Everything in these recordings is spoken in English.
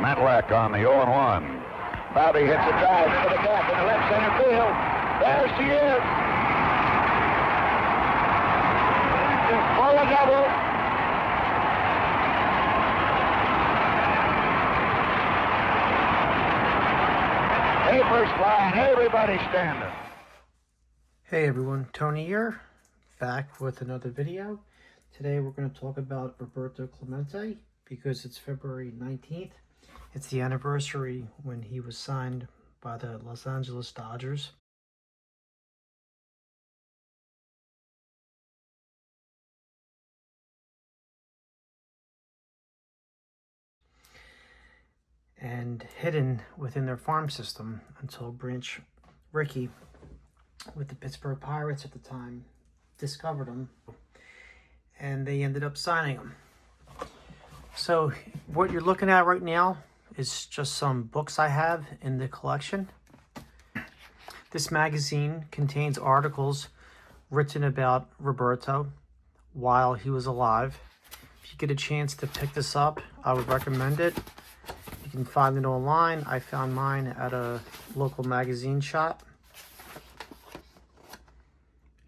Matlack on the 0-1. Bobby hits a drive into the gap in the left center field. There she is. For a double. Papers flying, everybody standing. Hey everyone, Tony here, back with another video. Today we're going to talk about Roberto Clemente because it's February 19th. It's the anniversary when he was signed by the Los Angeles Dodgers. And hidden within their farm system until Branch Rickey with the Pittsburgh Pirates at the time discovered him, and they ended up signing him. So what you're looking at right now is just some books I have in the collection. This magazine contains articles written about Roberto while he was alive. If you get a chance to pick this up, I would recommend it. You can find it online. I found mine at a local magazine shop.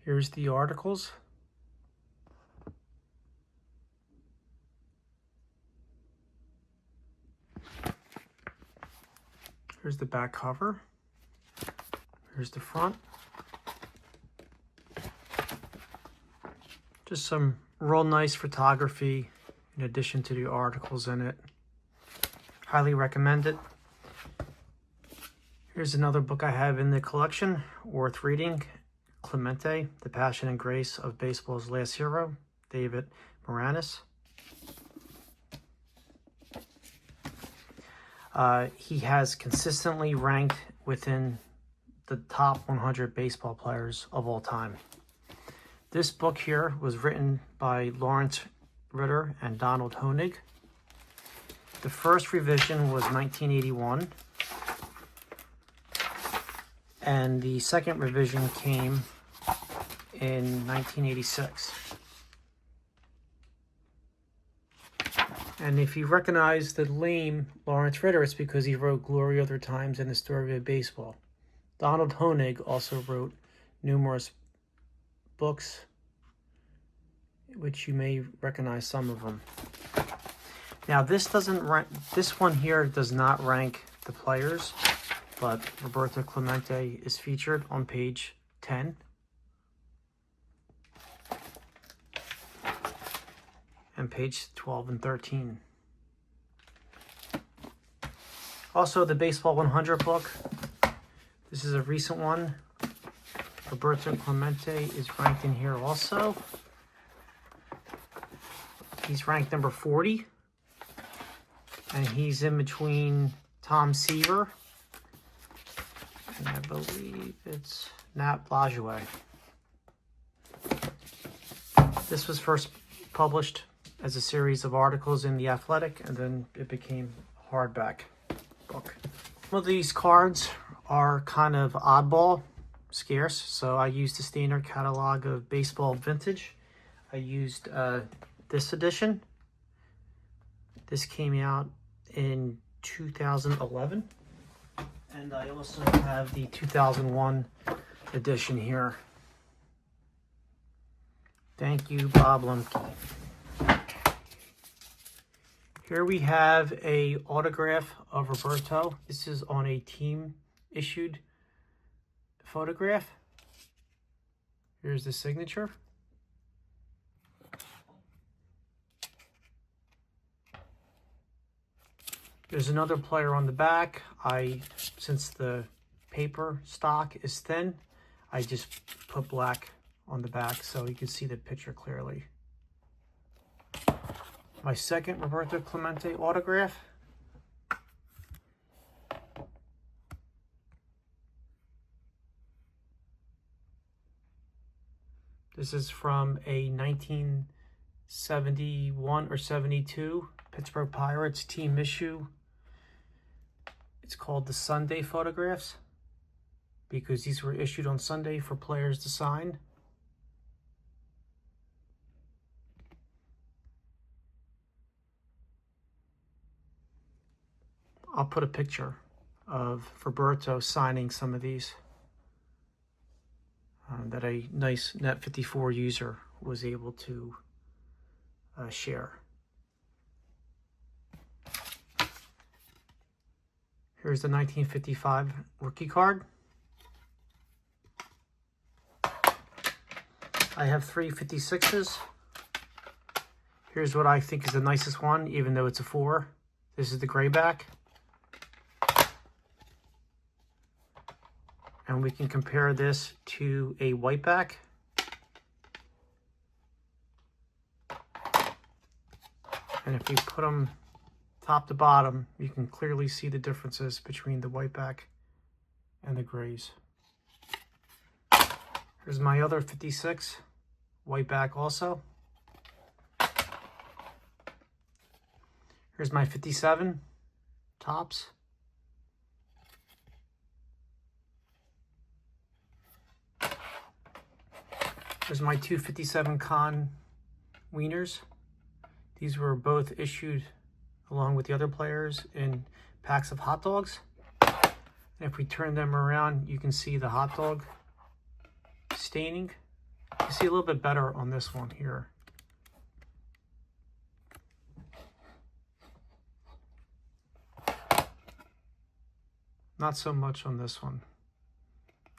Here's the articles. Here's the back cover. Here's the front. Just some real nice photography in addition to the articles in it. Highly recommend it. Here's another book I have in the collection, worth reading. Clemente, The Passion and Grace of Baseball's Last Hero, David Moranis. He has consistently ranked within the top 100 baseball players of all time. This book here was written by Lawrence Ritter and Donald Honig. The first revision was 1981, and the second revision came in 1986. And if you recognize the name Lawrence Ritter, it's because he wrote Glory Other Times and the Story of Baseball. Donald Honig also wrote numerous books, which you may recognize some of them. Now this doesn't rank, this one here does not rank the players, but Roberto Clemente is featured on page 10. And page 12 and 13. Also, the Baseball 100 book. This is a recent one. Roberto Clemente is ranked in here also. He's ranked number 40. And he's in between Tom Seaver and I believe it's Nat Lajoie. This was first published as a series of articles in The Athletic, and then it became a hardback book. Some of these cards are kind of oddball, scarce, so I used the standard catalog of Baseball Vintage. I used this edition. This came out in 2011, and I also have the 2001 edition here. Thank you, Bob Lemke. Here we have a autograph of Roberto. This is on a team issued photograph. Here's the signature. There's another player on the back. Since the paper stock is thin, I just put black on the back so you can see the picture clearly. My second Roberto Clemente autograph. This is from a 1971 or 72 Pittsburgh Pirates team issue. It's called the Sunday Photographs because these were issued on Sunday for players to sign. I'll put a picture of Roberto signing some of these that a nice Net 54 user was able to share. Here's the 1955 rookie card. I have 3 56s. Here's what I think is the nicest one, even though it's a 4. This is the grayback. And we can compare this to a whiteback. And if we put them top to bottom, you can clearly see the differences between the whiteback and the grays. Here's my other 56, whiteback also. Here's my 57 tops. Here's my 257 Con Wieners. These were both issued along with the other players in packs of hot dogs. And if we turn them around, you can see the hot dog staining. You see a little bit better on this one here. Not so much on this one.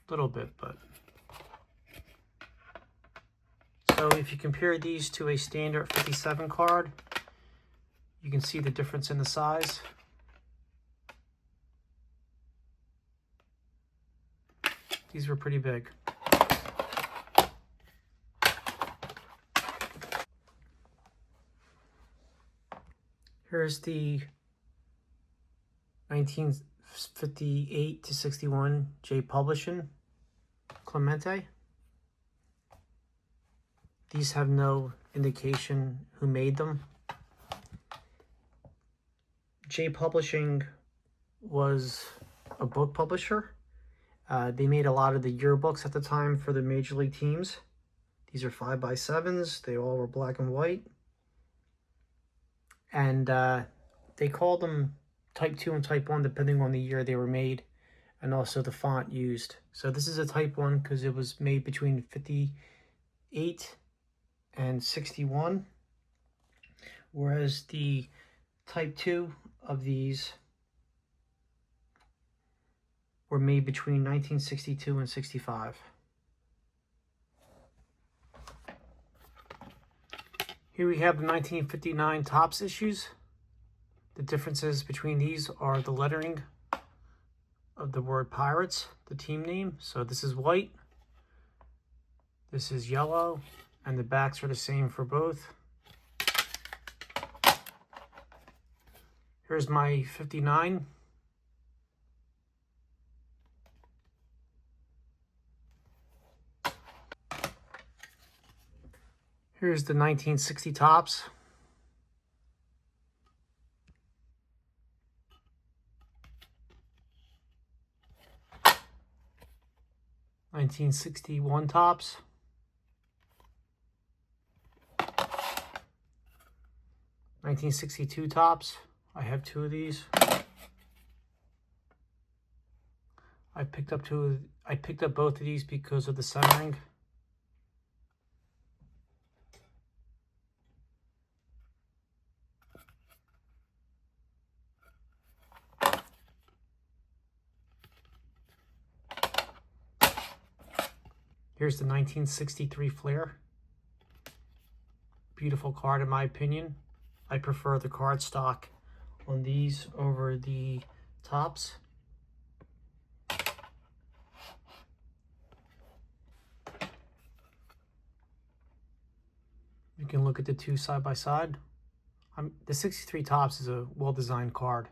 A little bit, but. So if you compare these to a standard 57 card, you can see the difference in the size. These were pretty big. Here's the 1958 to 61 J Publishing Clemente. These have no indication who made them. J Publishing was a book publisher. They made a lot of the yearbooks at the time for the major league teams. These are 5x7s. They all were black and white. And they called them Type 2 and Type 1 depending on the year they were made and also the font used. So this is a Type 1 because it was made between 58 and 61, whereas the Type 2 of these were made between 1962 and 65. Here we have the 1959 Topps issues. The differences between these are the lettering of the word Pirates, the team name. So this is white, this is yellow, and the backs are the same for both. Here's my 59. Here's the 1960 Topps. (1961) Topps. 1962 Topps. I have 2 of these. I picked up both of these because of the centering. Here's the 1963 Flair. Beautiful card in my opinion. I prefer the card stock on these over the Topps. You can look at the two side by side. The 63 Topps is a well-designed card.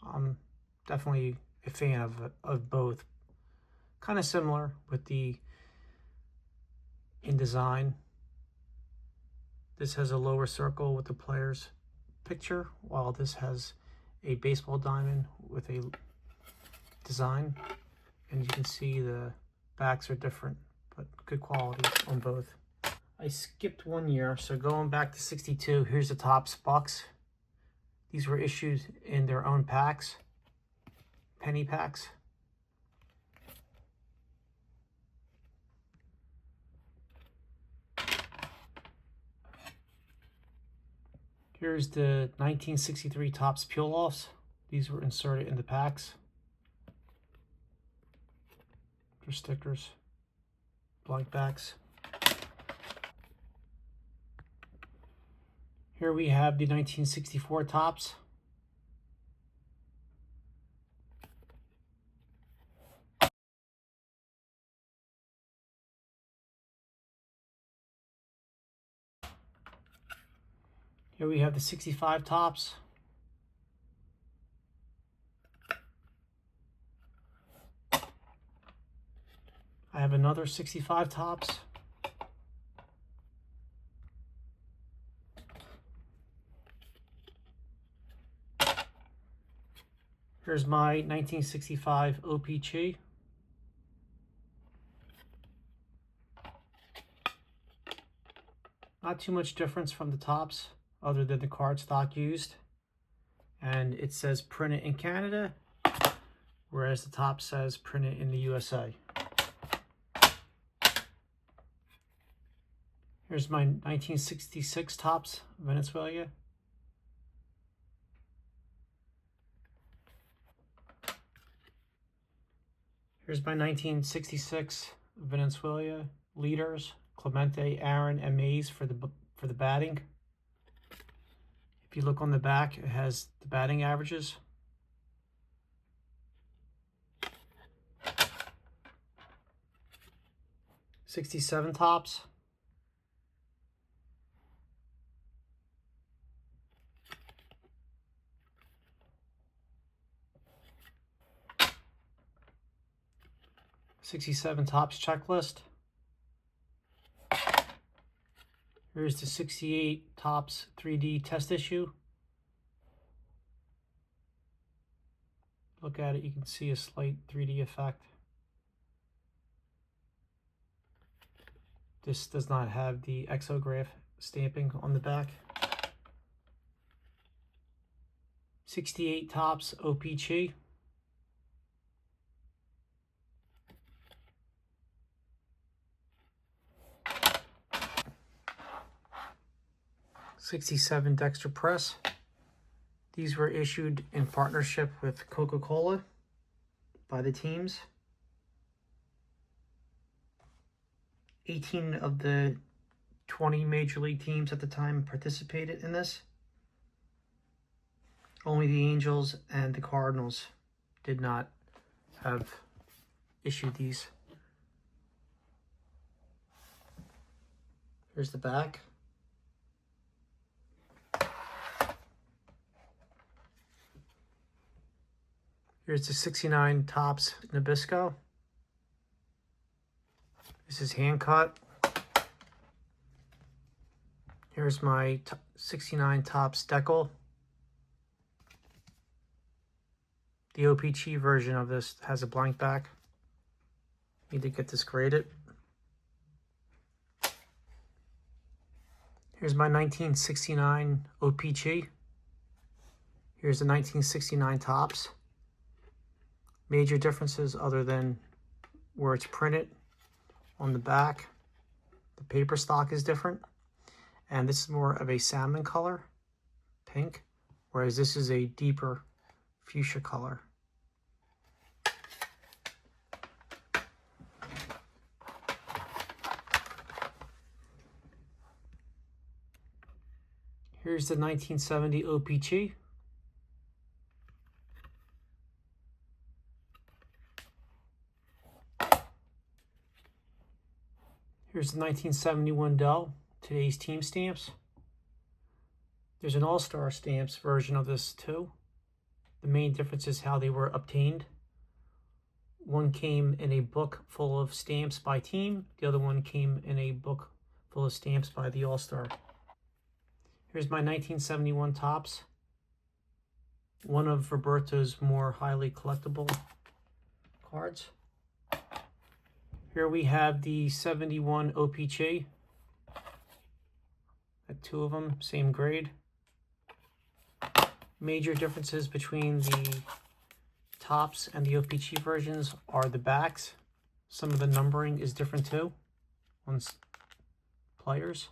I'm definitely a fan of both. Kind of similar with the in design. This has a lower circle with the player's picture, while this has a baseball diamond with a design. And you can see the backs are different, but good quality on both. I skipped one year, so going back to 62, here's the Topps Bucks. These were issued in their own packs. penny packs. Here's the 1963 Topps peel-offs. These were inserted in the packs. They're stickers, blank backs. Here we have the 1964 Topps. Here we have the 65 Topps. I have another 65 Topps. Here's my 1965 o-pee-chee. Not too much difference from the Topps other than the cardstock used. And it says printed in Canada, whereas the Topps says printed in the USA. Here's my 1966 Topps Venezuela. Here's my 1966 Venezuela leaders, Clemente, Aaron, and Mays for the batting. If you look on the back, it has the batting averages. '67 Topps. '67 Topps checklist. Here's the 68 Topps 3D test issue. Look at it, you can see a slight 3D effect. This does not have the exograph stamping on the back. 68 Topps o-pee-chee. '67 Dexter Press. These were issued in partnership with Coca-Cola by the teams. 18 of the 20 major league teams at the time participated in this. Only the Angels and the Cardinals did not have issued these. Here's the back. Here's the 69 Topps Nabisco. This is hand cut. Here's my 69 Topps Decal. The o-pee-chee version of this has a blank back. Need to get this graded. Here's my 1969 o-pee-chee. Here's the 1969 Topps. Major differences other than where it's printed on the back. The paper stock is different. And this is more of a salmon color, pink, whereas this is a deeper fuchsia color. Here's the 1970 o-pee-chee. Here's the 1971 Dell, today's team stamps. There's an All-Star Stamps version of this too. The main difference is how they were obtained. One came in a book full of stamps by team. The other one came in a book full of stamps by the All-Star. Here's my 1971 Topps. One of Roberto's more highly collectible cards. Here we have the 71 o-pee-chee. Two of them, same grade. Major differences between the Topps and the o-pee-chee versions are the backs. Some of the numbering is different too on players.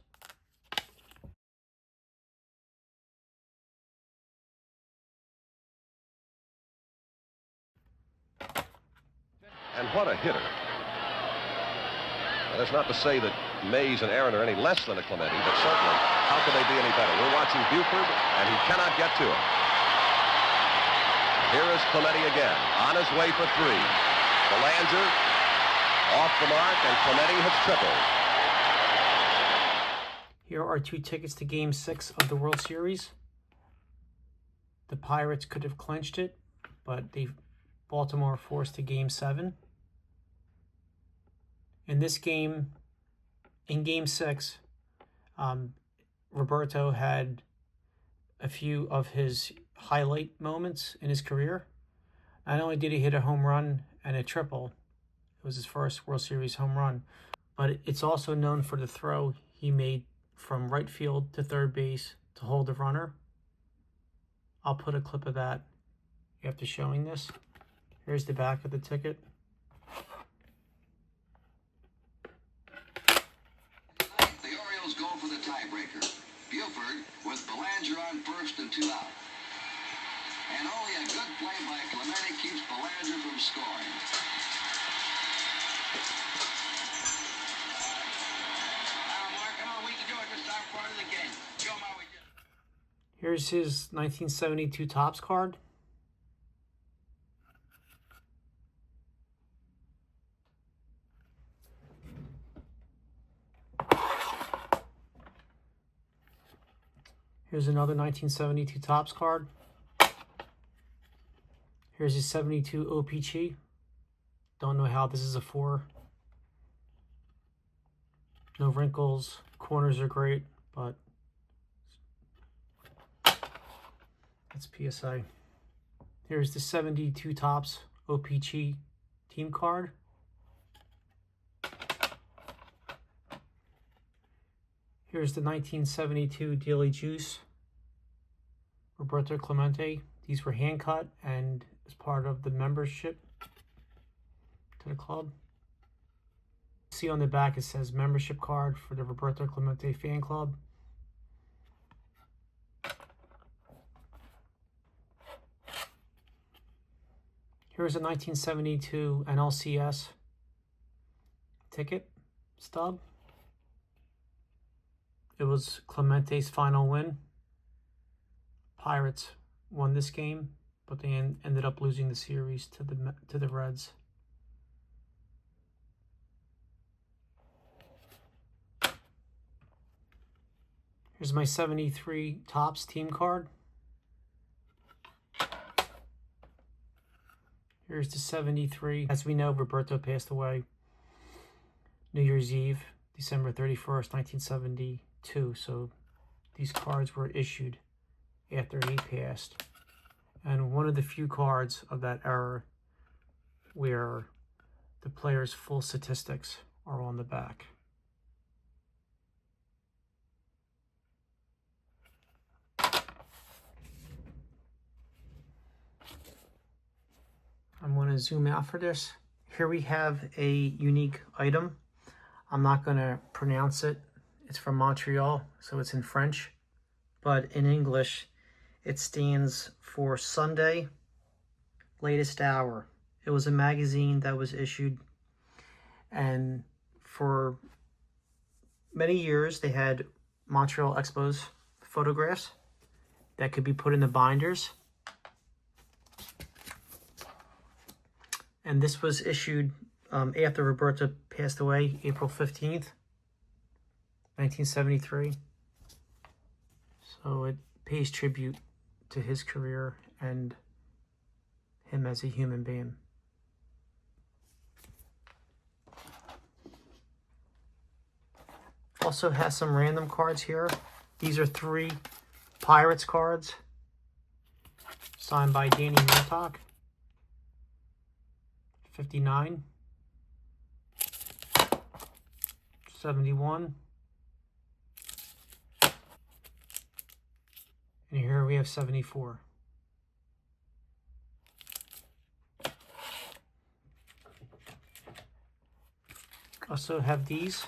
And what a hitter. And that's not to say that Mays and Aaron are any less than a Clemente, but certainly, how could they be any better? We're watching Buford, and he cannot get to it. Here is Clemente again, on his way for three. Belanger off the mark, and Clemente has tripled. Here are 2 tickets to Game 6 of the World Series. The Pirates could have clinched it, but Baltimore forced to Game 7. In this game, in Game 6, Roberto had a few of his highlight moments in his career. Not only did he hit a home run and a triple, it was his first World Series home run, but it's also known for the throw he made from right field to third base to hold the runner. I'll put a clip of that after showing this. Here's the back of the ticket. The Orioles go for the tiebreaker. Buford with Belanger on first and 2 out. And only a good play by Clemente keeps Belanger from scoring. Mark, come on, we can do it. This is our part of the game. Show 'em how we do it. Here's his 1972 Topps card. Here's another 1972 Topps card. Here's his 72 o-pee-chee. Don't know how this is a 4. No wrinkles. Corners are great, but that's PSA. Here's the 72 Topps o-pee-chee team card. Here's the 1972 Daily Juice Roberto Clemente. These were hand cut and as part of the membership to the club. See on the back it says membership card for the Roberto Clemente fan club. Here's a 1972 NLCS ticket stub. It was Clemente's final win. Pirates won this game, but they ended up losing the series to the Reds. Here's my 73 Topps team card. Here's the 73. As we know, Roberto passed away New Year's Eve, December 31st, 1972. So these cards were issued after he passed. And one of the few cards of that era where the player's full statistics are on the back. I'm going to zoom out for this. Here we have a unique item. I'm not going to pronounce it. It's from Montreal, so it's in French. But in English, it stands for Sunday Latest Hour. It was a magazine that was issued, and for many years they had Montreal Expos photographs that could be put in the binders. And this was issued after Roberto passed away, April 15th, 1973. So it pays tribute to his career and him as a human being. Also has some random cards here. These are 3 Pirates cards signed by Danny Murtaugh. 59, 71, and here we have 74. Also have these.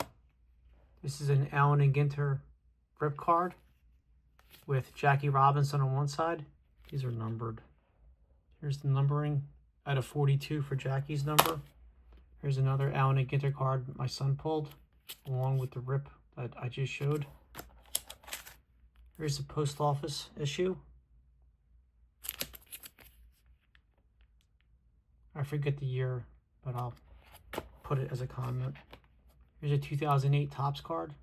This is an Allen and Ginter rip card with Jackie Robinson on one side. These are numbered. Here's the numbering out of 42 for Jackie's number. Here's another Allen and Ginter card my son pulled, along with the rip that I just showed. Here's the post office issue. I forget the year, but I'll put it as a comment. Here's a 2008 Topps card.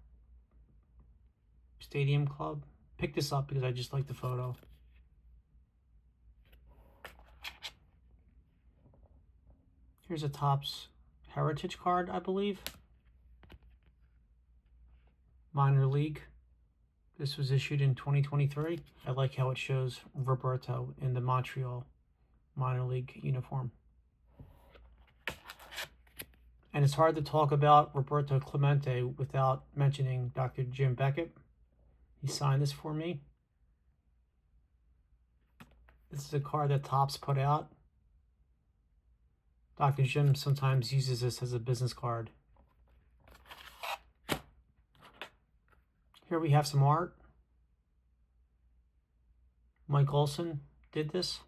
Stadium Club. Picked this up because I just like the photo. Here's a Topps Heritage card, I believe. Minor League. This was issued in 2023. I like how it shows Roberto in the Montreal Minor League uniform. And it's hard to talk about Roberto Clemente without mentioning Dr. Jim Beckett. He signed this for me. This is a card that Topps put out. Dr. Jim sometimes uses this as a business card. Here we have some art. Mike Olson did this.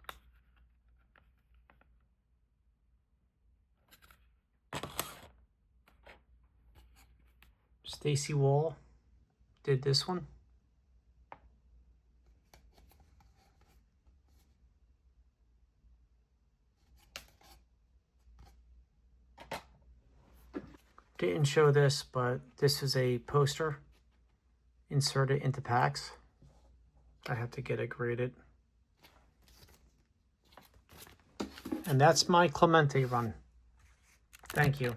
Stacy Wall did this one. Didn't show this, but this is a poster inserted into packs. I have to get it graded. And that's my Clemente run. Thank you.